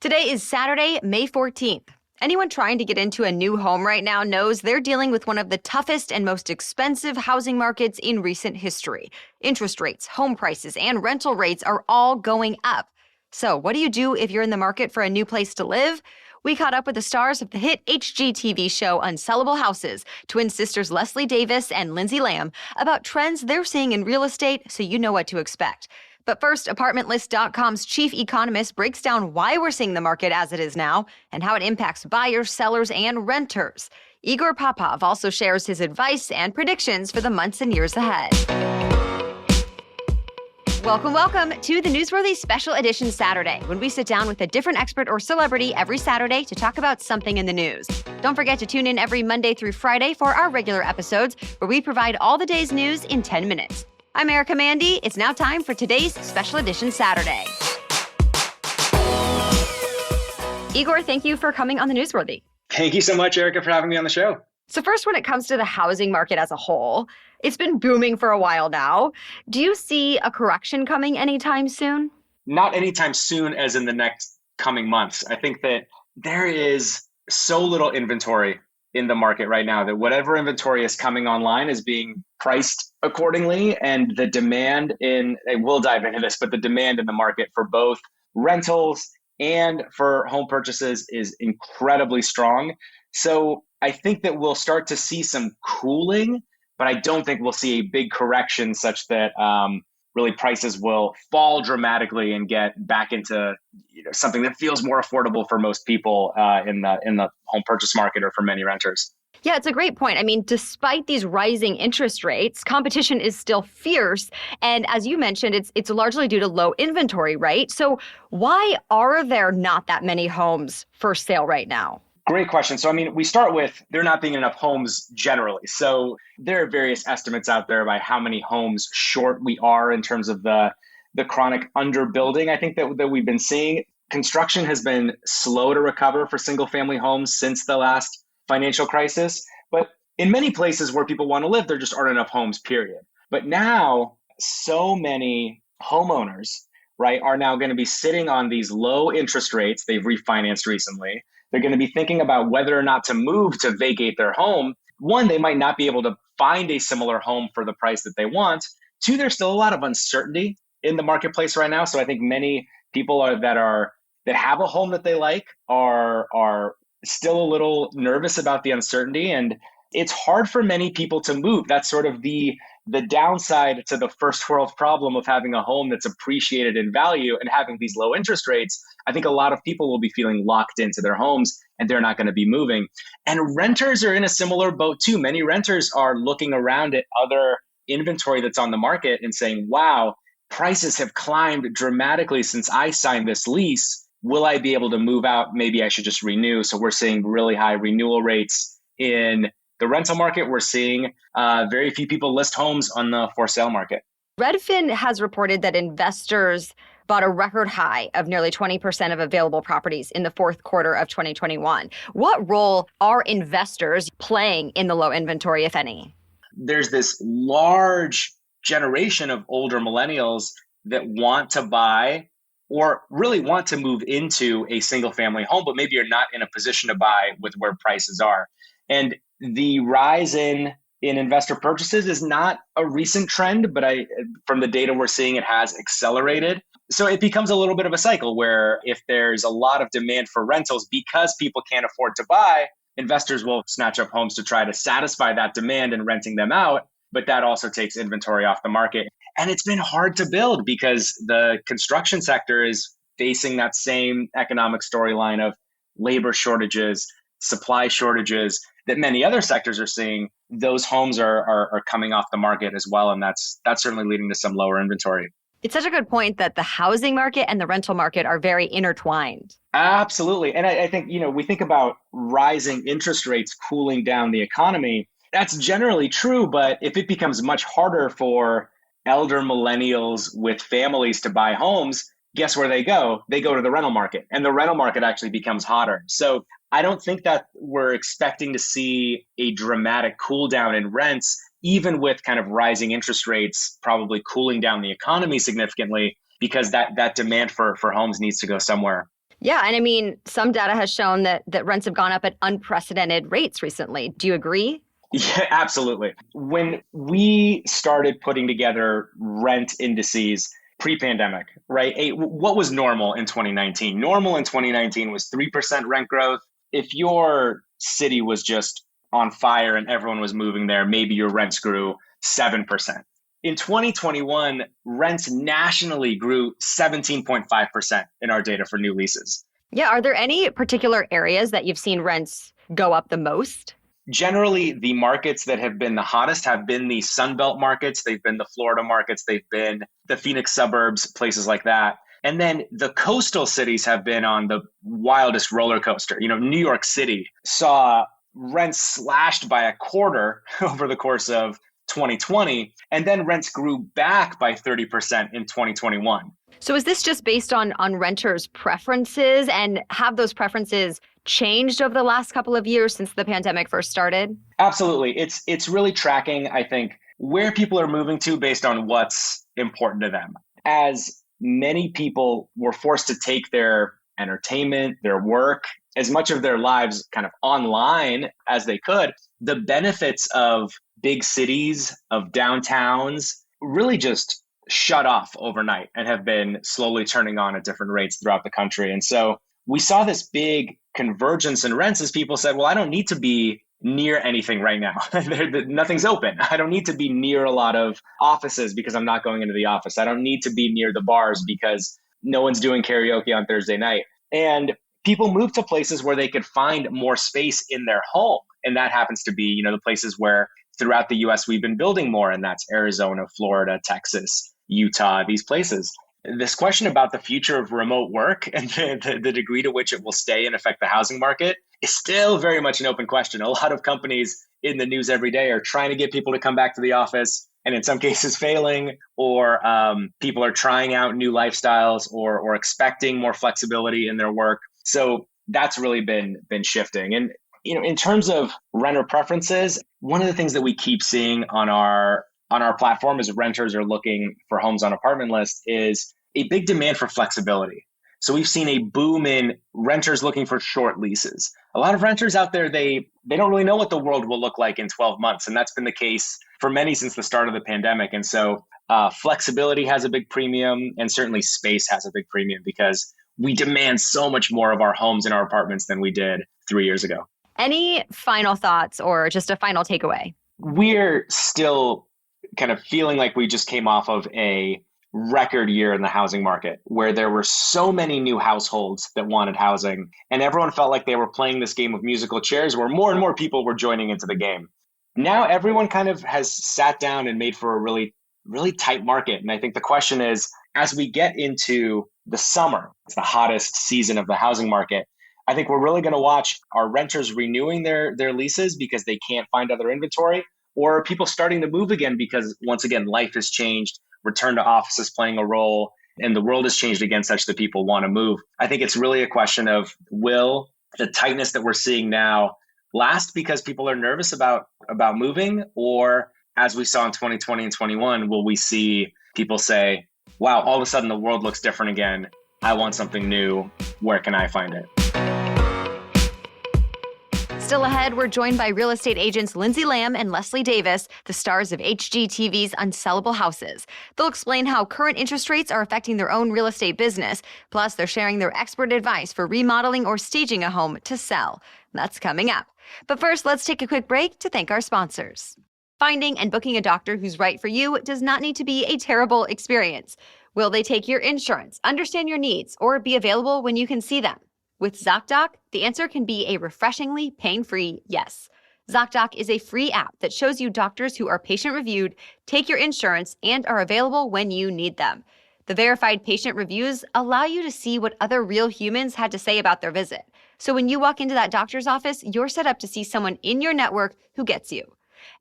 Today is Saturday, May 14th. Anyone trying to get into a new home right now knows they're dealing with one of the toughest and most expensive housing markets in recent history. Interest rates, home prices, and rental rates are all going up. So what do you do if you're in the market for a new place to live? We caught up with the stars of the hit HGTV show Unsellable Houses, twin sisters Leslie Davis and Lyndsay about trends they're seeing in real estate so you know what to expect. But first, ApartmentList.com's chief economist breaks down why we're seeing the market as it is now and how it impacts buyers, sellers, and renters. Igor Popov also shares his advice and predictions for the months and years ahead. Welcome to the Newsworthy Special Edition Saturday, when we sit down with a different expert or celebrity every Saturday to talk about something in the news. Don't forget to tune in every Monday through Friday for our regular episodes, where we provide all the day's news in 10 minutes. I'm Erica Mandy. It's now time for today's Special Edition Saturday. Igor, thank you for coming on the Newsworthy. Thank you so much, Erica, for having me on the show. So first, when it comes to the housing market as a whole, it's been booming for a while now. Do you see a correction coming anytime soon? Not anytime soon as in the next coming months. I think that there is so little inventory in the market right now that whatever inventory is coming online is being priced accordingly. And the demand we'll dive into this, but the demand in the market for both rentals and for home purchases is incredibly strong. So I think that we'll start to see some cooling, but I don't think we'll see a big correction such that really prices will fall dramatically and get back into something that feels more affordable for most people in the home purchase market or for many renters. Yeah, it's a great point. I mean, despite these rising interest rates, competition is still fierce. And as you mentioned, it's largely due to low inventory, right? So why are there not that many homes for sale right now? Great question. So, we start with there not being enough homes generally. So there are various estimates out there by how many homes short we are in terms of the chronic underbuilding. I think that we've been seeing. Construction has been slow to recover for single family homes since the last financial crisis. But in many places where people want to live, there just aren't enough homes, period. But now so many homeowners, right, are now going to be sitting on these low interest rates. They've refinanced recently. They're going to be thinking about whether or not to move to vacate their home. One, they might not be able to find a similar home for the price that they want. Two, there's still a lot of uncertainty in the marketplace right now. So I think many people that have a home that they like are still a little nervous about the uncertainty. And it's hard for many people to move. That's sort of the downside to the first world problem of having a home that's appreciated in value and having these low interest rates. I think a lot of people will be feeling locked into their homes and they're not going to be moving. And renters are in a similar boat too. Many renters are looking around at other inventory that's on the market and saying, wow, prices have climbed dramatically since I signed this lease. Will I be able to move out? Maybe I should just renew. So we're seeing really high renewal rates in the rental market. We're seeing very few people list homes on the for sale market. Redfin has reported that investors bought a record high of nearly 20% of available properties in the fourth quarter of 2021. What role are investors playing in the low inventory, if any? There's this large generation of older millennials that want to buy or really want to move into a single family home, but maybe you're not in a position to buy with where prices are. And the rise in investor purchases is not a recent trend, but from the data we're seeing, it has accelerated. So it becomes a little bit of a cycle where if there's a lot of demand for rentals because people can't afford to buy, investors will snatch up homes to try to satisfy that demand and renting them out. But that also takes inventory off the market. And it's been hard to build because the construction sector is facing that same economic storyline of labor shortages, supply shortages that many other sectors are seeing. Those homes are coming off the market as well. And that's certainly leading to some lower inventory. It's such a good point that the housing market and the rental market are very intertwined. Absolutely. And I think, we think about rising interest rates cooling down the economy. That's generally true. But if it becomes much harder for elder millennials with families to buy homes, guess where they go? They go to the rental market, and the rental market actually becomes hotter. So I don't think that we're expecting to see a dramatic cool down in rents, even with kind of rising interest rates probably cooling down the economy significantly, because that demand for homes needs to go somewhere. Yeah, and I mean, some data has shown that rents have gone up at unprecedented rates recently. Do you agree? Yeah, absolutely. When we started putting together rent indices pre-pandemic, right? What was normal in 2019? Normal in 2019 was 3% rent growth. If your city was just on fire and everyone was moving there, maybe your rents grew 7%. In 2021, rents nationally grew 17.5% in our data for new leases. Yeah, are there any particular areas that you've seen rents go up the most? Generally, the markets that have been the hottest have been the Sunbelt markets. They've been the Florida markets. They've been the Phoenix suburbs, places like that. And then the coastal cities have been on the wildest roller coaster. New York City saw rents slashed by a quarter over the course of 2020, and then rents grew back by 30% in 2021. So is this just based on renters' preferences, and have those preferences changed over the last couple of years since the pandemic first started? Absolutely. It's really tracking, I think, where people are moving to based on what's important to them. As many people were forced to take their entertainment, their work, as much of their lives kind of online as they could, the benefits of big cities, of downtowns, really just shut off overnight and have been slowly turning on at different rates throughout the country. And so we saw this big convergence in rents as people said, well, I don't need to be near anything right now. Nothing's open. I don't need to be near a lot of offices because I'm not going into the office. I don't need to be near the bars because no one's doing karaoke on Thursday night. And people move to places where they could find more space in their home. And that happens to be, the places where throughout the US we've been building more, and that's Arizona, Florida, Texas, Utah, these places. This question about the future of remote work and the degree to which it will stay and affect the housing market is still very much an open question. A lot of companies in the news every day are trying to get people to come back to the office, and in some cases failing, or people are trying out new lifestyles or expecting more flexibility in their work. So that's really been shifting. And in terms of renter preferences, one of the things that we keep seeing on our platform as renters are looking for homes on Apartment List is a big demand for flexibility. So we've seen a boom in renters looking for short leases. A lot of renters out there, they don't really know what the world will look like in 12 months. And that's been the case for many since the start of the pandemic. And so flexibility has a big premium, and certainly space has a big premium because we demand so much more of our homes and our apartments than we did 3 years ago. Any final thoughts or just a final takeaway? We're still kind of feeling like we just came off of a record year in the housing market where there were so many new households that wanted housing, and everyone felt like they were playing this game of musical chairs where more and more people were joining into the game. Now everyone kind of has sat down and made for a really, really tight market. And I think the question is, as we get into the summer, it's the hottest season of the housing market, I think we're really going to watch, are renters renewing their leases because they can't find other inventory, or are people starting to move again because, once again, life has changed, return to office is playing a role, and the world has changed again such that people want to move. I think it's really a question of, will the tightness that we're seeing now last because people are nervous about moving, or as we saw in 2020 and 21, will we see people say, wow, all of a sudden the world looks different again. I want something new. Where can I find it? Still ahead, we're joined by real estate agents Lyndsay and Leslie Davis, the stars of HGTV's Unsellable Houses. They'll explain how current interest rates are affecting their own real estate business. Plus, they're sharing their expert advice for remodeling or staging a home to sell. That's coming up. But first, let's take a quick break to thank our sponsors. Finding and booking a doctor who's right for you does not need to be a terrible experience. Will they take your insurance, understand your needs, or be available when you can see them? With ZocDoc, the answer can be a refreshingly pain-free yes. ZocDoc is a free app that shows you doctors who are patient-reviewed, take your insurance, and are available when you need them. The verified patient reviews allow you to see what other real humans had to say about their visit. So when you walk into that doctor's office, you're set up to see someone in your network who gets you.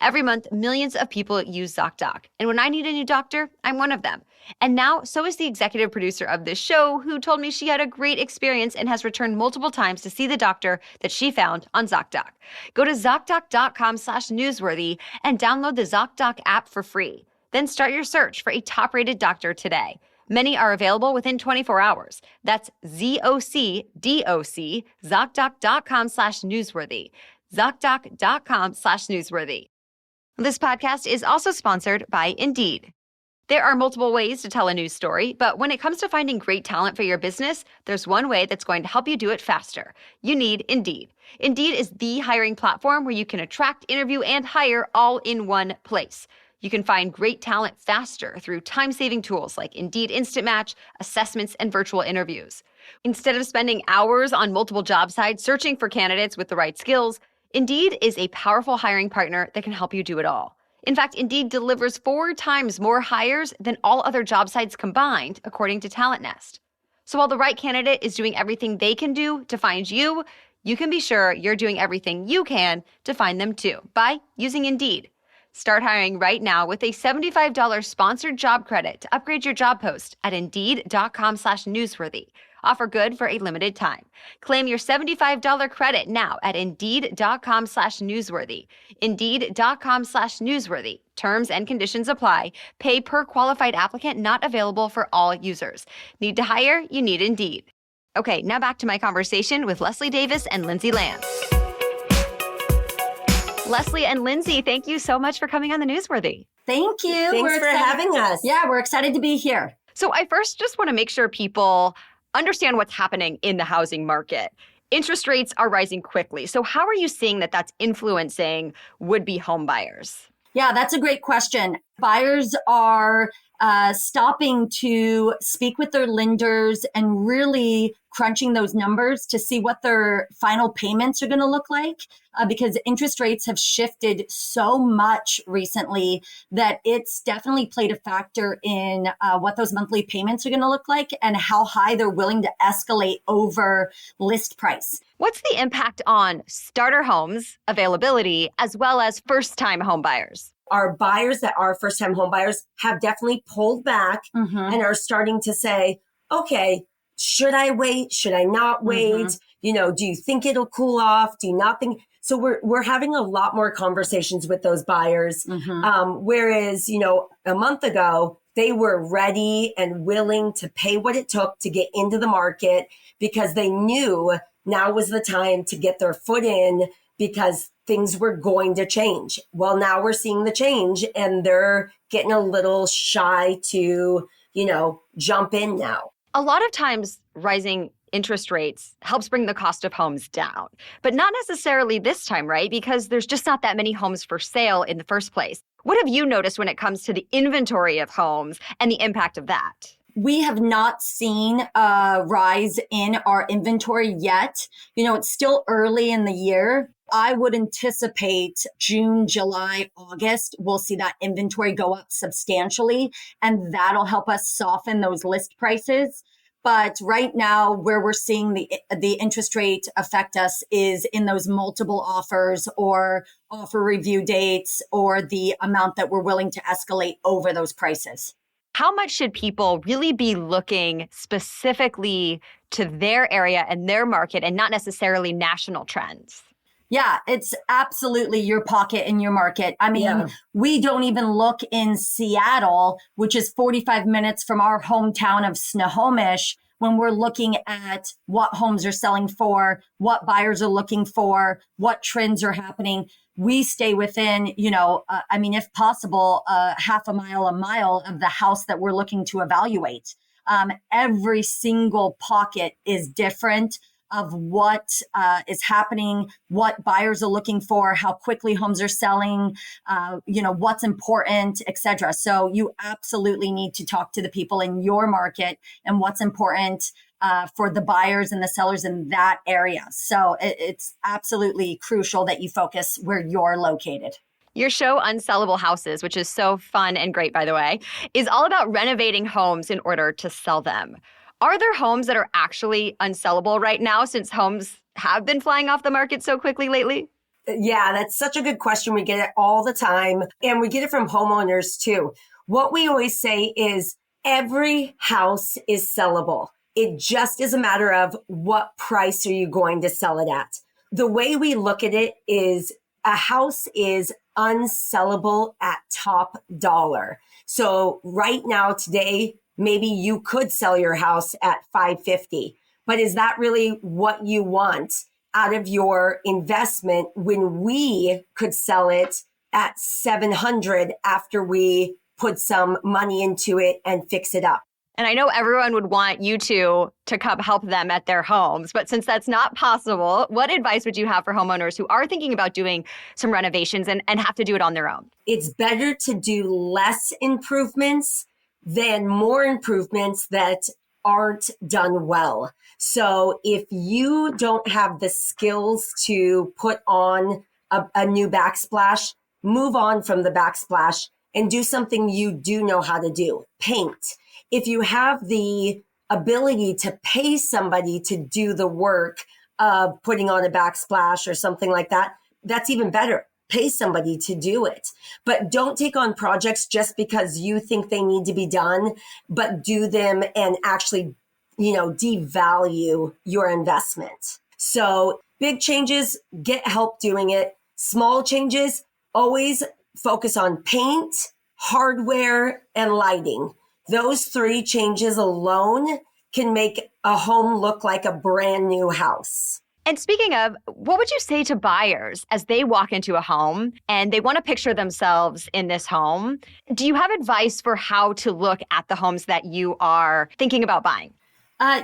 Every month, millions of people use ZocDoc. And when I need a new doctor, I'm one of them. And now, so is the executive producer of this show, who told me she had a great experience and has returned multiple times to see the doctor that she found on ZocDoc. Go to ZocDoc.com/newsworthy and download the ZocDoc app for free. Then start your search for a top-rated doctor today. Many are available within 24 hours. That's ZocDoc, ZocDoc.com/newsworthy. ZocDoc.com/newsworthy. This podcast is also sponsored by Indeed. There are multiple ways to tell a news story, but when it comes to finding great talent for your business, there's one way that's going to help you do it faster. You need Indeed. Indeed is the hiring platform where you can attract, interview, and hire all in one place. You can find great talent faster through time-saving tools like Indeed Instant Match, assessments, and virtual interviews. Instead of spending hours on multiple job sites searching for candidates with the right skills, Indeed is a powerful hiring partner that can help you do it all. In fact, Indeed delivers 4 times more hires than all other job sites combined, according to Talent Nest. So while the right candidate is doing everything they can do to find you, you can be sure you're doing everything you can to find them too by using Indeed. Start hiring right now with a $75 sponsored job credit to upgrade your job post at Indeed.com/newsworthy. Offer good for a limited time. Claim your $75 credit now at Indeed.com/newsworthy. Indeed.com/newsworthy. Terms and conditions apply. Pay per qualified applicant, not available for all users. Need to hire? You need Indeed. Okay, now back to my conversation with Leslie Davis and Lyndsay Lance. Leslie and Lyndsay, thank you so much for coming on the Newsworthy. Thank you. Thanks for having us. Yeah, we're excited to be here. So I first just want to make sure people understand what's happening in the housing market. Interest rates are rising quickly. So how are you seeing that that's influencing would-be home buyers? Yeah, that's a great question. Buyers are stopping to speak with their lenders and really crunching those numbers to see what their final payments are going to look like because interest rates have shifted so much recently that it's definitely played a factor in what those monthly payments are going to look like and how high they're willing to escalate over list price. What's the impact on starter homes availability as well as first-time home buyers? Our buyers that are first-time home buyers have definitely pulled back and are starting to say, okay, should I wait? Should I not wait? You know, do you think it'll cool off? Do you not think? So we're having a lot more conversations with those buyers. Whereas, you know, a month ago, they were ready and willing to pay what it took to get into the market because they knew now was the time to get their foot in because things were going to change. Well, now we're seeing the change and they're getting a little shy to, you know, jump in now. A lot of times rising interest rates helps bring the cost of homes down, but not necessarily this time, right? Because there's just not that many homes for sale in the first place. What have you noticed when it comes to the inventory of homes and the impact of that? We have not seen a rise in our inventory yet. You know, it's still early in the year. I would anticipate June, July, August, we'll see that inventory go up substantially, and that'll help us soften those list prices. But right now, where we're seeing the interest rate affect us is in those multiple offers or offer review dates or the amount that we're willing to escalate over those prices. How much should people really be looking specifically to their area and their market and not necessarily national trends? Yeah, it's absolutely your pocket and your market. I mean, we don't even look in Seattle, which is 45 minutes from our hometown of Snohomish, when we're looking at what homes are selling for, what buyers are looking for, what trends are happening. We stay within, you know, if possible, half a mile of the house that we're looking to evaluate. Every single pocket is different of what is happening, what buyers are looking for, how quickly homes are selling, what's important, etc. So you absolutely need to talk to the people in your market and what's important for the buyers and the sellers in that area. So it's absolutely crucial that you focus where you're located. Your show, Unsellable Houses, which is so fun and great, by the way, is all about renovating homes in order to sell them. Are there homes that are actually unsellable right now since homes have been flying off the market so quickly lately? Yeah, that's such a good question. We get it all the time, and we get it from homeowners too. What we always say is every house is sellable. It just is a matter of what price are you going to sell it at. The way we look at it is a house is unsellable at top dollar. So right now, today, maybe you could sell your house at 550. But is that really what you want out of your investment when we could sell it at 700 after we put some money into it and fix it up? And I know everyone would want you to come help them at their homes, but since that's not possible, what advice would you have for homeowners who are thinking about doing some renovations and have to do it on their own? It's better to do less improvements than more improvements that aren't done well. So if you don't have the skills to put on a new backsplash, move on from the backsplash and do something you do know how to do. Paint. If you have the ability to pay somebody to do the work of putting on a backsplash or something like that, that's even better. Pay somebody to do it. But don't take on projects just because you think they need to be done, but do them and actually, devalue your investment. So big changes, get help doing it. Small changes, always focus on paint, hardware, and lighting. Those 3 changes alone can make a home look like a brand new house. And speaking of, what would you say to buyers as they walk into a home and they want to picture themselves in this home? Do you have advice for how to look at the homes that you are thinking about buying?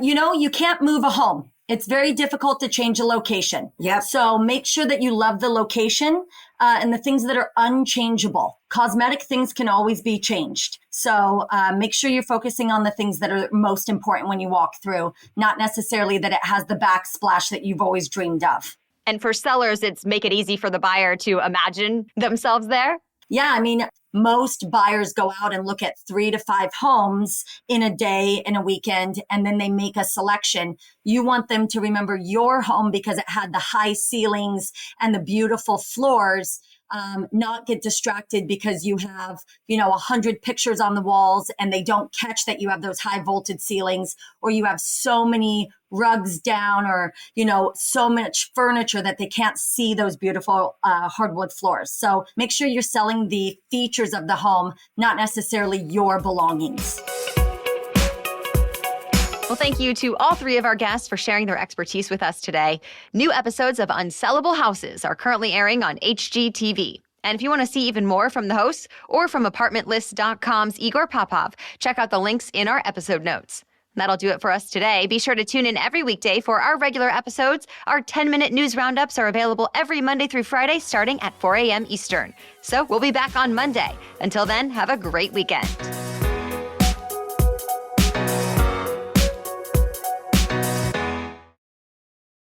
You can't move a home. It's very difficult to change a location. Yep. So make sure that you love the location and the things that are unchangeable. Cosmetic things can always be changed. So make sure you're focusing on the things that are most important when you walk through, not necessarily that it has the backsplash that you've always dreamed of. And for sellers, it's make it easy for the buyer to imagine themselves there. Yeah, most buyers go out and look at 3 to 5 homes in a day, in a weekend, and then they make a selection. You want them to remember your home because it had the high ceilings and the beautiful floors, not get distracted because you have, 100 pictures on the walls and they don't catch that you have those high voltage ceilings, or you have so many rugs down, or, so much furniture that they can't see those beautiful hardwood floors. So make sure you're selling the features of the home, not necessarily your belongings. Well, thank you to all 3 of our guests for sharing their expertise with us today. New episodes of Unsellable Houses are currently airing on HGTV. And if you want to see even more from the hosts or from ApartmentList.com's Igor Popov, check out the links in our episode notes. That'll do it for us today. Be sure to tune in every weekday for our regular episodes. Our 10-minute news roundups are available every Monday through Friday starting at 4 a.m. Eastern. So we'll be back on Monday. Until then, have a great weekend.